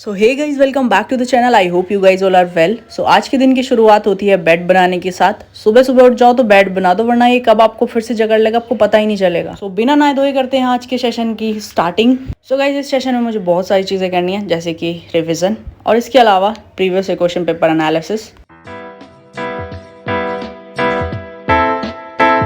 So hey guys welcome back to the channel. I hope you guys all are well. So आज के दिन की शुरुआत होती है बेड बनाने के साथ। सुबह सुबह उठ जाओ तो बेड बना दो, वरना ये कब आपको फिर से जगड़ लेगा आपको पता ही नहीं चलेगा। सो बिना नहाए धोए करते हैं आज के सेशन की स्टार्टिंग। सो गाइज इस सेशन में मुझे बहुत सारी चीज़ें करनी है, जैसे कि रिविजन और इसके अलावा previous question paper analysis.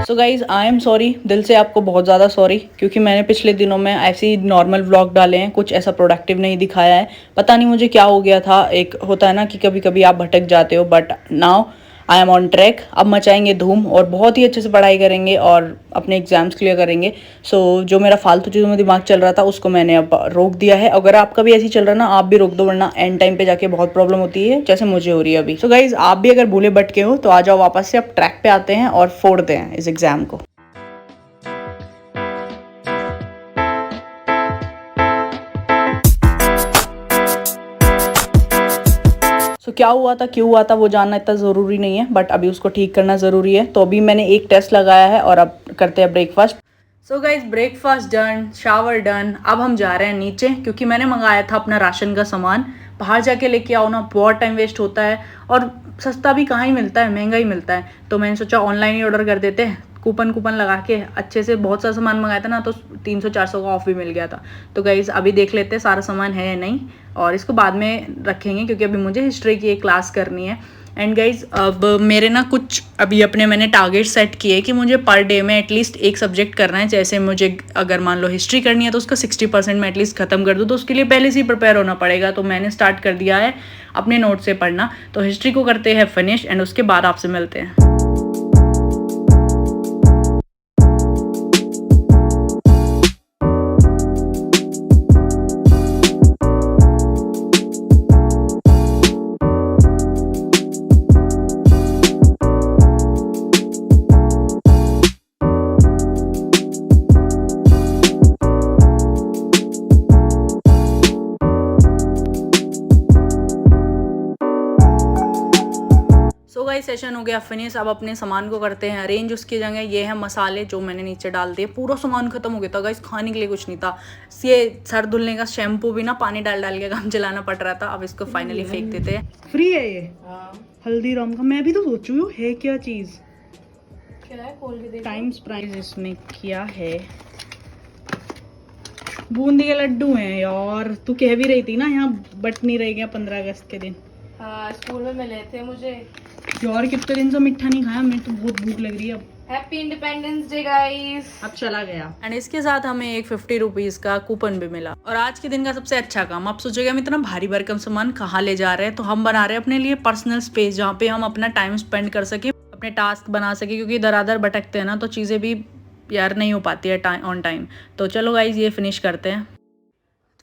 So guys I am sorry, दिल से आपको बहुत ज़्यादा सॉरी, क्योंकि मैंने पिछले दिनों में ऐसे ही नॉर्मल व्लॉग डाले हैं, कुछ ऐसा प्रोडक्टिव नहीं दिखाया है। पता नहीं मुझे क्या हो गया था। एक होता है ना कि कभी कभी आप भटक जाते हो, but now I am on track. अब मचाएंगे धूम और बहुत ही अच्छे से पढ़ाई करेंगे और अपने एग्जाम्स क्लियर करेंगे। सो जो मेरा फालतू चीज़ों में दिमाग चल रहा था उसको मैंने अब रोक दिया है। अगर आपका भी ऐसे ही चल रहा है ना, आप भी रोक दो, वरना एंड टाइम पे जाके बहुत प्रॉब्लम होती है, जैसे मुझे हो रही है अभी। सो गाइज आप भी अगर भूले भटके हो तो आ जाओ वापस से, अब ट्रैक पे आते हैं और फोड़ते हैं इस एग्जाम को। क्या हुआ था, क्यों हुआ था, वो जानना इतना ज़रूरी नहीं है, बट अभी उसको ठीक करना ज़रूरी है। तो अभी मैंने एक टेस्ट लगाया है और अब करते हैं breakfast. So guys breakfast done, shower done. अब हम जा रहे हैं नीचे, क्योंकि मैंने मंगाया था अपना राशन का सामान। बाहर जाके लेके आओ ना, बहुत टाइम वेस्ट होता है और सस्ता भी कहाँ ही मिलता है, महंगा ही मिलता है। तो मैंने सोचा ऑनलाइन ही ऑर्डर कर देते हैं। कूपन लगा के अच्छे से बहुत सारा सामान मंगाया था ना, तो 300-400 का ऑफ भी मिल गया था। तो गाइस अभी देख लेते हैं सारा सामान है या नहीं, और इसको बाद में रखेंगे क्योंकि अभी मुझे हिस्ट्री की एक क्लास करनी है। एंड गाइज अब मेरे ना कुछ अभी अपने मैंने टारगेट सेट किए कि मुझे पर डे में एटलीस्ट एक सब्जेक्ट करना है। जैसे मुझे अगर मान लो हिस्ट्री करनी है तो उसका 60% मैं एटलीस्ट खत्म कर दूँ, तो उसके लिए पहले से ही प्रिपेयर होना पड़ेगा। तो मैंने स्टार्ट कर दिया है अपने नोट से पढ़ना। तो हिस्ट्री को करते हैं फिनिश एंड उसके बाद आपसे मिलते हैं। सो गाइस सेशन हो गया फिनिश। अब अपने सामान को करते हैं अरेंज। उसकी जगह ये है मसाले जो मैंने नीचे डाल दिए। पूरा सामान खत्म हो गया था गाइस, खाने के लिए कुछ नहीं था। ये सर धुलने का शैम्पू भी ना पानी डाल डाल के काम चलाना पड़ रहा था। अब इसको फाइनली फेंक देते हैं। फ्री है ये हल्दीराम का। मैं भी तो सोच रही हूँ है क्या चीज़, क्या है खोल के देखो। टाइम्स प्राइस इसमें क्या है, बूंदी के लड्डू हैं यार। तू कह भी रही थी ना यहाँ बट नहीं रह गया 15 अगस्त के दिन। हाँ स्कूल में मिले थे मुझे यार। कितने दिन से मीठा नहीं खाया, मेरे तो बहुत भूख लग रही है अब। Happy independence day guys. अब चला गया। एंड इसके साथ हमें एक 50 रुपीज़ का कूपन भी मिला। और आज के दिन का सबसे अच्छा काम, आप सोचेगा हम इतना भारी भरकम सामान कहाँ ले जा रहे हैं, तो हम बना रहे हैं अपने लिए पर्सनल स्पेस, जहाँ पे हम अपना टाइम स्पेंड कर सके, अपने टास्क बना सके। क्योंकि इधर उधर भटकते हैं ना तो चीज़ें भी यार नहीं हो पाती है ऑन टाइम। तो चलो गाइज ये फिनिश करते हैं।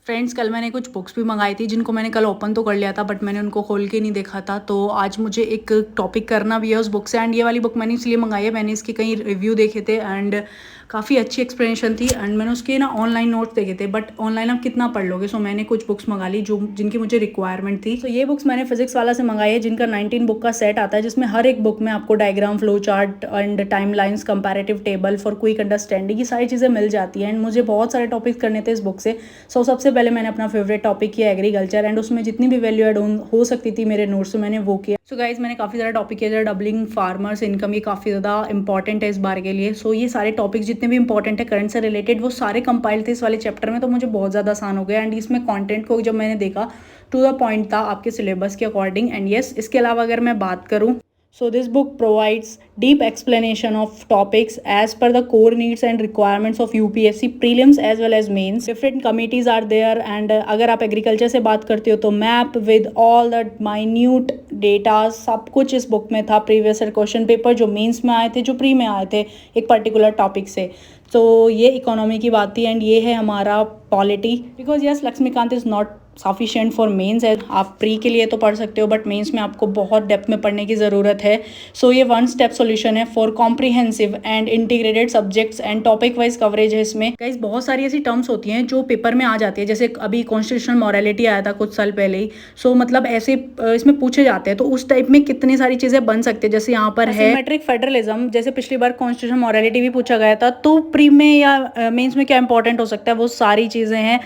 फ्रेंड्स कल मैंने कुछ बुक्स भी मंगाई थी, जिनको मैंने कल ओपन तो कर लिया था, बट मैंने उनको खोल के नहीं देखा था। तो आज मुझे एक टॉपिक करना भी है उस बुक से। एंड ये वाली बुक मैंने इसलिए मंगाई है, मैंने इसके कई रिव्यू देखे थे एंड काफ़ी अच्छी एक्सप्लेनेशन थी। एंड मैंने उसके ना ऑनलाइन नोट्स देखे थे, बट ऑनलाइन आप कितना पढ़ लोगे। सो मैंने कुछ बुक्स मंगा ली जो जिनकी मुझे रिक्वायरमेंट थी। तो ये बुक्स मैंने फिजिक्स वाला से मंगाई है, जिनका 19 बुक का सेट आता है, जिसमें हर एक बुक में आपको diagram, flow chart and time lines, comparative table for quick understanding, ये सारी चीज़ें मिल जाती हैं। एंड मुझे बहुत सारे टॉपिक्स करने थे इस बुक से। सो सबसे पहले मैंने अपना फेवरेट टॉपिक किया एग्रीकल्चर, एंड उसमें जितनी भी वैल्यू एड हो सकती थी मेरे नोट्स से मैंने वो किया। सो गाइज मैंने काफ़ी ज़्यादा टॉपिक किया, डबलिंग फार्मर्स इनकम, ये काफ़ी ज़्यादा इंपॉर्टेंट है इस बार के लिए। सो ये सारे टॉपिक्स जितने भी इंपॉर्टेंट है करंट से रिलेटेड, वो सारे कंपाइल थे इस वाले चैप्टर में। तो मुझे बहुत ज़्यादा आसान हो गया। एंड इसमें कंटेंट को जब मैंने देखा टू द पॉइंट था आपके सिलेबस के अकॉर्डिंग। एंड यस इसके अलावा अगर मैं बात करूँ, so this book provides deep explanation of topics as per the core needs and requirements of UPSC prelims as well as mains. Different committees are there and अगर आप agriculture से बात करते हो तो map with all the minute data सब कुछ इस बुक में था। प्रीवियस क्वेश्चन पेपर जो मेंस में आए थे, जो प्री में आए थे एक पर्टिकुलर टॉपिक से। तो ये इकोनॉमी की बात थी। एंड ये है हमारा polity, because yes Laxmikanth is not sufficient for mains है। आप प्री के लिए तो पढ़ सकते हो, बट मेंस में आपको बहुत डेप्थ में पढ़ने की ज़रूरत है। सो ये वन स्टेप सॉल्यूशन है for comprehensive and integrated subjects and topic wise coverage है इसमें। गाइस बहुत सारी ऐसी टर्म्स होती हैं जो पेपर में आ जाती है, जैसे अभी कॉन्स्टिट्यूशनल मॉरलिटी आया था कुछ साल पहले ही। सो मतलब ऐसे इसमें पूछे जाते हैं, तो उस टाइप में कितनी सारी चीज़ें बन सकती है। जैसे यहाँ पर है सिमेट्रिक फेडरलिज्म, जैसे पिछली बार कॉन्स्टिट्यूशनल मॉरलिटी भी पूछा गया था। तो प्री में या मेंस में क्या इंपॉर्टेंट हो सकता है, वो सारी चीज़ें हैं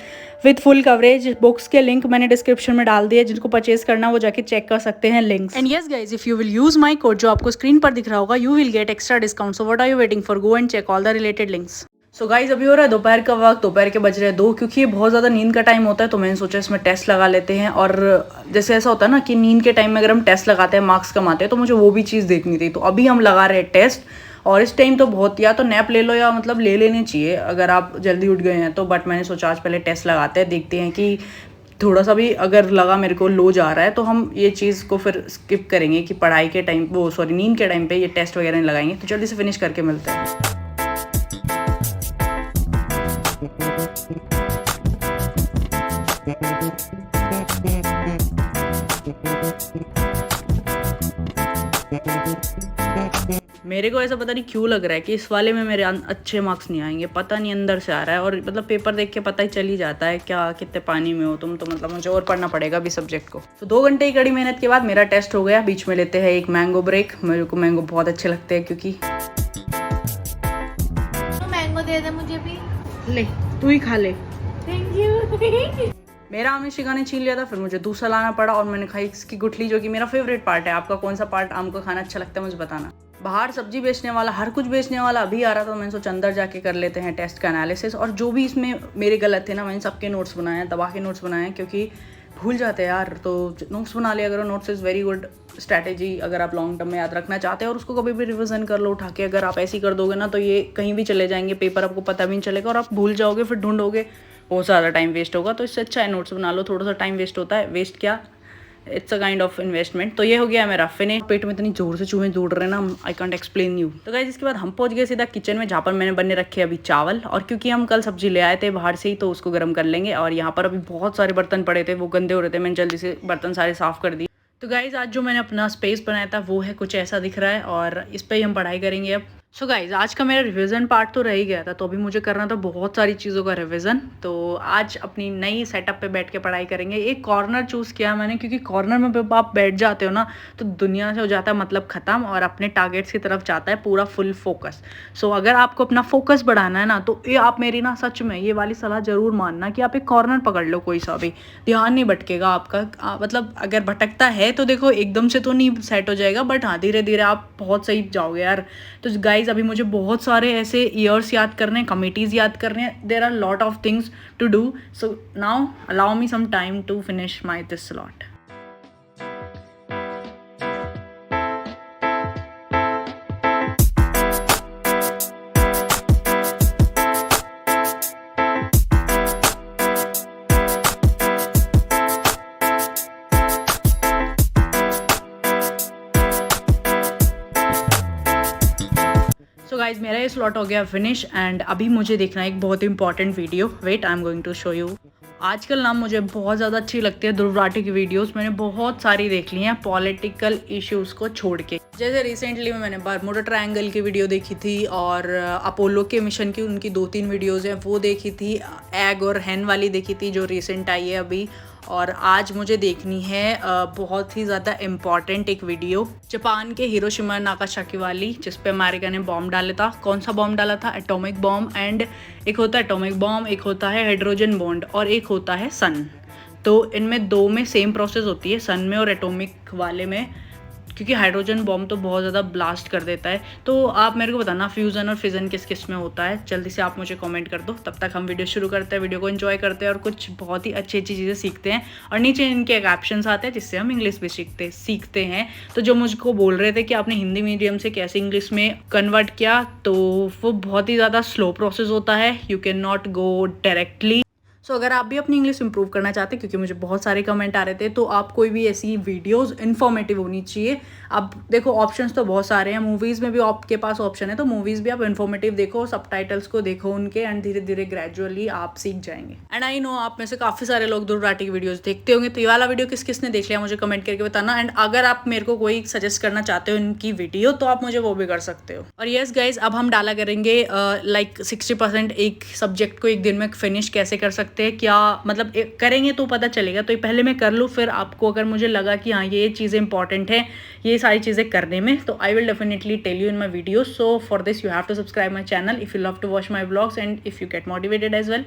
विथ फुल कवरेज बुक्स के के लिंक मैंने डिस्क्रिप्शन में डाल दिया, जिनको परचेज करना वो जाके चेक कर सकते हैं links. And yes guys, if you will use my code जो आपको स्क्रीन पर दिख रहा होगा, you will get extra discount. So what are you waiting for, go and check all the related links. So guys अभी हो रहा है दोपहर का वक्त, दोपहर के बज रहे हैं 2, क्योंकि ये बहुत ज़्यादा नींद का टाइम होता है, तो मैंने सोचा इसमें टेस्ट लगा लेते हैं। और जैसे ऐसा होता है ना कि नींद के टाइम में अगर हम टेस्ट लगाते हैं मार्क्स कम आते हैं, तो मुझे वो भी चीज़ देखनी थी, तो अभी हम लगा रहे हैं टेस्ट। और इस टाइम तो बहुत, या तो नैप ले लो या मतलब ले लेनी चाहिए अगर आप जल्दी उठ गए हैं तो, बट मैंने सोचा आज पहले टेस्ट लगाते हैं, देखते हैं कि थोड़ा सा भी अगर लगा मेरे को लो जा रहा है तो हम ये चीज़ को फिर स्किप करेंगे कि पढ़ाई के टाइम नींद के टाइम पे ये टेस्ट वगैरह नहीं लगाएंगे। तो जल्दी से फिनिश करके मिलते हैं। मेरे को ऐसा पता नहीं क्यों लग रहा है कि इस वाले में मेरे अच्छे मार्क्स नहीं आएंगे, पता नहीं अंदर से आ रहा है। और मतलब पेपर देख के पता ही चल ही जाता है क्या कितने पानी में हो तुम, तो मतलब मुझे और पढ़ना पड़ेगा अभी सब्जेक्ट को। तो 2 घंटे की कड़ी मेहनत के बाद मेरा टेस्ट हो गया। बीच में लेते हैं एक मैंगो ब्रेक, मेरे को मैंगो बहुत अच्छे लगते हैं क्योंकि। तो मैंगो दे दे मुझे भी। ले तू ही खा ले। Thank you. मेरा आम शिका ने छीन लिया था, फिर मुझे दूसरा लाना पड़ा और मैंने खाई इसकी गुठली, जो कि मेरा फेवरेट पार्ट है। आपका कौन सा पार्ट आम का खाना अच्छा लगता है मुझे बताना। बाहर सब्जी बेचने वाला, हर कुछ बेचने वाला अभी आ रहा था, मैंने सोचा अंदर जाके कर लेते हैं टेस्ट का एनालिसिस। और जो भी इसमें मेरे गलत थे ना, मैंने सबके नोट्स बनाए हैं, दबा के नोट्स बनाए हैं, क्योंकि भूल जाते हैं यार। तो नोट्स बना लिया करो, notes is very good strategy अगर आप लॉन्ग टर्म में याद रखना चाहते हैं। और उसको कभी भी रिवीजन कर लो उठा के। अगर आप ऐसे ही कर दोगे ना तो ये कहीं भी चले जाएंगे, पेपर आपको पता भी नहीं चलेगा और आप भूल जाओगे, फिर ढूंढोगे, बहुत ज़्यादा टाइम वेस्ट होगा। तो इससे अच्छा है नोट्स बना लो। थोड़ा सा टाइम वेस्ट होता है, वेस्ट क्या, it's a kind of investment. तो ये हो गया मेरा फिनिश। पेट में इतनी जोर से चूहे दौड़ रहे हैं ना, आई कांट एक्सप्लेन यू। तो गाइस इसके बाद हम पहुंच गए सीधा किचन में, जहाँ पर मैंने बनने रखे अभी चावल। और क्योंकि हम कल सब्जी ले आए थे बाहर से ही, तो उसको गर्म कर लेंगे। और यहाँ पर अभी बहुत सारे बर्तन पड़े थे, वो गंदे हो रहे थे, मैंने जल्दी से बर्तन सारे साफ कर दिए। तो गाइज आज जो मैंने अपना स्पेस बनाया था वो है कुछ ऐसा दिख रहा है, और इस पर ही हम पढ़ाई करेंगे अब। सो गाइज आज का मेरा रिवीजन पार्ट तो रह ही गया था, तो अभी मुझे करना था बहुत सारी चीज़ों का रिवीजन। तो आज अपनी नई सेटअप पे बैठ के पढ़ाई करेंगे। एक कॉर्नर चूज़ किया मैंने, क्योंकि कॉर्नर में जब आप बैठ जाते हो ना तो दुनिया से हो जाता है मतलब ख़त्म, और अपने टारगेट्स की तरफ जाता है पूरा फुल फोकस। सो अगर आपको अपना फोकस बढ़ाना है ना, तो ये आप मेरी ना सच में ये वाली सलाह ज़रूर मानना कि आप एक कॉर्नर पकड़ लो, कोई सा भी, ध्यान नहीं भटकेगा आपका। मतलब अगर भटकता है तो देखो एकदम से तो नहीं सेट हो जाएगा, बट हाँ धीरे धीरे आप बहुत सही जाओगे यार। तो गाइज अभी मुझे बहुत सारे ऐसे ईयर्स याद करने हैं, कमिटीज़ याद करने हैं, there are lot of things to do. So now allow me some time to finish my this slot. So guys मेरा ये स्लॉट हो गया फिनिश, एंड अभी मुझे देखना है एक बहुत important video. Wait I am going to show you. आजकल ना मुझे बहुत ज़्यादा अच्छी लगती है ध्रुव राठी की वीडियोस। मैंने बहुत सारी देख ली हैं पॉलिटिकल इश्यूज़ को छोड़ के। जैसे रिसेंटली में मैंने बरमुडा ट्रायंगल की वीडियो देखी थी, और अपोलो के मिशन की उनकी 2-3 वीडियोज़ हैं वो देखी थी। एग और हैन वाली देखी थी जो रिसेंट आई है अभी। और आज मुझे देखनी है बहुत ही ज़्यादा इम्पॉर्टेंट एक वीडियो, जापान के हिरोशिमा नागासाकी वाली, जिस पे अमेरिका ने बॉम्ब डाला था। कौन सा बॉम्ब डाला था? Atomic bomb. एंड एक होता है एटॉमिक बॉम्ब, एक होता है हाइड्रोजन बॉम्ब, और एक होता है सन। तो इनमें 2 में सेम प्रोसेस होती है, सन में और एटॉमिक वाले में, क्योंकि हाइड्रोजन बॉम्ब तो बहुत ज़्यादा ब्लास्ट कर देता है। तो आप मेरे को बताना फ्यूज़न और फिजन किस किस में होता है, जल्दी से आप मुझे कमेंट कर दो। तब तक हम वीडियो शुरू करते हैं, वीडियो को एंजॉय करते हैं और कुछ बहुत ही अच्छी अच्छी चीज़ें सीखते हैं। और नीचे इनके कैप्शंस आते हैं जिससे हम इंग्लिश भी सीखते हैं। तो जो मुझको बोल रहे थे कि आपने हिंदी मीडियम से कैसे इंग्लिश में कन्वर्ट किया, तो वो बहुत ही ज़्यादा स्लो प्रोसेस होता है। You can not go directly. So अगर आप भी अपनी इंग्लिश इंप्रूव करना चाहते हैं, क्योंकि मुझे बहुत सारे कमेंट आ रहे थे, तो आप कोई भी ऐसी वीडियोस इन्फॉर्मेटिव होनी चाहिए। अब देखो ऑप्शंस तो बहुत सारे हैं, मूवीज़ में भी आपके पास ऑप्शन है, तो मूवीज़ भी आप इन्फॉर्मेटिव देखो, सबटाइटल्स को देखो उनके, एंड धीरे धीरे ग्रेजुअली आप सीख जाएंगे। एंड आई नो आप में से काफ़ी सारे लोग ध्रुव राठी की वीडियोज़ देखते होंगे, तो ये वाला वीडियो किस किसने देख लिया मुझे कमेंट करके बताना। एंड अगर आप मेरे को कोई सजेस्ट करना चाहते हो इनकी वीडियो, तो आप मुझे वो भी कर सकते हो। और येस गाइज अब हम डाला करेंगे लाइक 60% एक सब्जेक्ट को एक दिन में फिनिश कैसे कर सकते हैं, क्या मतलब करेंगे तो पता चलेगा। तो ये पहले मैं कर लूँ, फिर आपको अगर मुझे लगा कि हाँ ये चीज़ें इंपॉर्टेंट है ये सारी चीज़ें करने में, तो I will definitely tell you in my video. So for this you have to subscribe my channel if you love to watch my blogs and if you get motivated as well.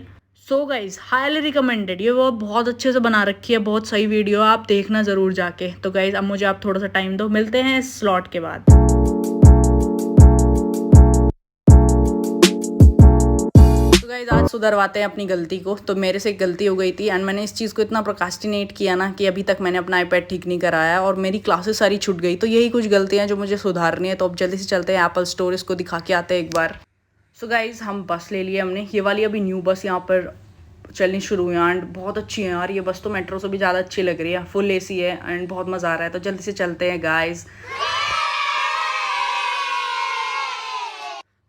So guys highly recommended, ये वो बहुत अच्छे से बना रखी है, बहुत सही वीडियो, आप देखना ज़रूर जाके। तो गाइज अब मुझे आप थोड़ा सा टाइम दो, मिलते हैं इस स्लॉट के बाद। तो गाइज आज सुधरवाते हैं अपनी गलती को। तो मेरे से एक गलती हो गई थी एंड मैंने इस चीज़ को इतना प्रोक्रास्टिनेट किया ना कि अभी तक मैंने अपना आईपैड ठीक नहीं कराया और मेरी क्लासेस सारी छूट गई। तो यही कुछ गलतियाँ जो मुझे सुधारनी है। तो अब जल्दी से चलते हैं एप्पल स्टोर, इसको दिखा के आते हैं एक बार। सो गाइज हम बस ले लिए हमने, ये वाली अभी न्यू बस यहाँ पर चलनी शुरू हुई एंड बहुत अच्छी है यार। ये बस तो मेट्रो से भी ज़्यादा अच्छी लग रही है, फुल एसी है एंड बहुत मज़ा आ रहा है। तो जल्दी से चलते हैं गाइज।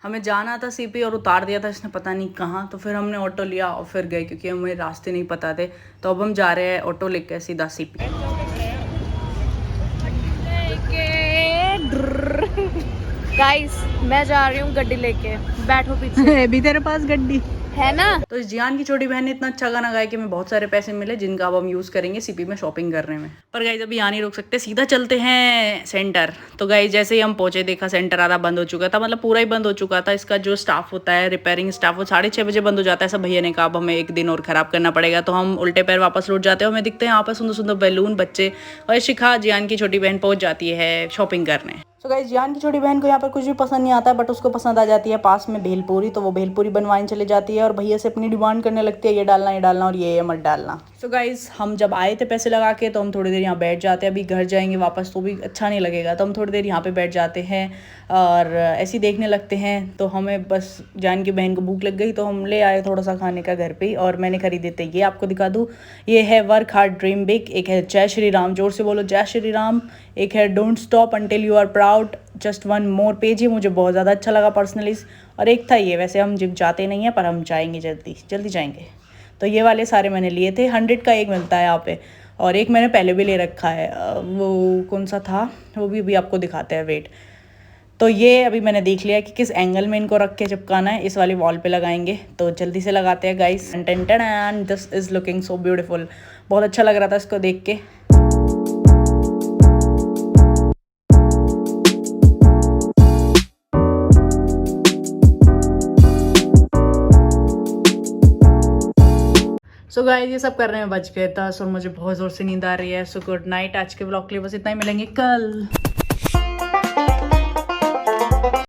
हमें जाना था सीपी और उतार दिया था इसने पता नहीं कहाँ। तो फिर हमने ऑटो लिया और फिर गए क्योंकि हमें रास्ते नहीं पता थे। तो अब हम जा रहे हैं ऑटो लेके सीधा सीपी। गाइस मैं जा रही हूँ गड्डी लेके, बैठो पीछे। अभी तेरे पास गड्डी है ना। तो इस जियान की छोटी बहन ने इतना अच्छा गाना गाया कि हमें बहुत सारे पैसे मिले जिनका अब हम यूज़ करेंगे सीपी में शॉपिंग करने में। पर गाइज अभी यहाँ नहीं रोक सकते, सीधा चलते हैं सेंटर। तो गाइज जैसे ही हम पहुंचे देखा सेंटर आधा बंद हो चुका था, मतलब पूरा ही बंद हो चुका था। इसका जो स्टाफ होता है रिपेयरिंग स्टाफ, वो 6:30 बजे बंद हो जाता है। सब भैया ने कहा अब हमें एक दिन और ख़राब करना पड़ेगा। तो हम उल्टे पैर वापस लौट जाते हैं। हमें दिखते हैं यहाँ पर सुंदर सुंदर बैलून बच्चे और शिखा जियान की छोटी बहन पहुँच जाती है शॉपिंग करने। तो गाइस जियान की छोटी बहन को यहाँ पर कुछ भी पसंद नहीं आता है, बट उसको पसंद आ जाती है पास में भेलपूरी। तो वो भेलपूरी बनवाने चली जाती है और भैया से अपनी डिमांड करने लगती है, ये डालना और ये मत डालना। सो गाइस हम जब आए थे पैसे लगा के तो हम थोड़ी देर यहाँ बैठ जाते हैं। अभी घर जाएंगे वापस तो भी अच्छा नहीं लगेगा, तो हम थोड़ी देर यहाँ पे बैठ जाते हैं और ऐसे ही देखने लगते हैं। तो हमें बस जान की बहन को भूख लग गई तो हम ले आए थोड़ा सा खाने का घर पे ही। और मैंने खरीदे थे, ये आपको दिखा दूँ, ये है वर्क हार्ड ड्रीम बिग, एक है जय श्री राम, जोर से बोलो जय श्री राम, एक है don't stop until you are proud, just one more page. ये मुझे बहुत ज़्यादा अच्छा लगा पर्सनली। और एक था ये, वैसे हम जिम जाते नहीं हैं पर हम जाएंगे जल्दी जाएंगे। तो ये वाले सारे मैंने लिए थे, 100 का एक मिलता है यहाँ पे। और एक मैंने पहले भी ले रखा है, वो कौन सा था वो भी अभी आपको दिखाते हैं, वेट। तो ये अभी मैंने देख लिया कि किस एंगल में इनको रख के चिपकाना है, इस वाली वॉल पे लगाएंगे। तो जल्दी से लगाते हैं guys. And this is looking so beautiful, बहुत अच्छा लग रहा था इसको देख के। सो गाइस ये सब करने में बच गए 10 और मुझे बहुत ज़ोर से नींद आ रही है। सो गुड नाइट, आज के ब्लॉग के लिए बस इतना ही, मिलेंगे कल।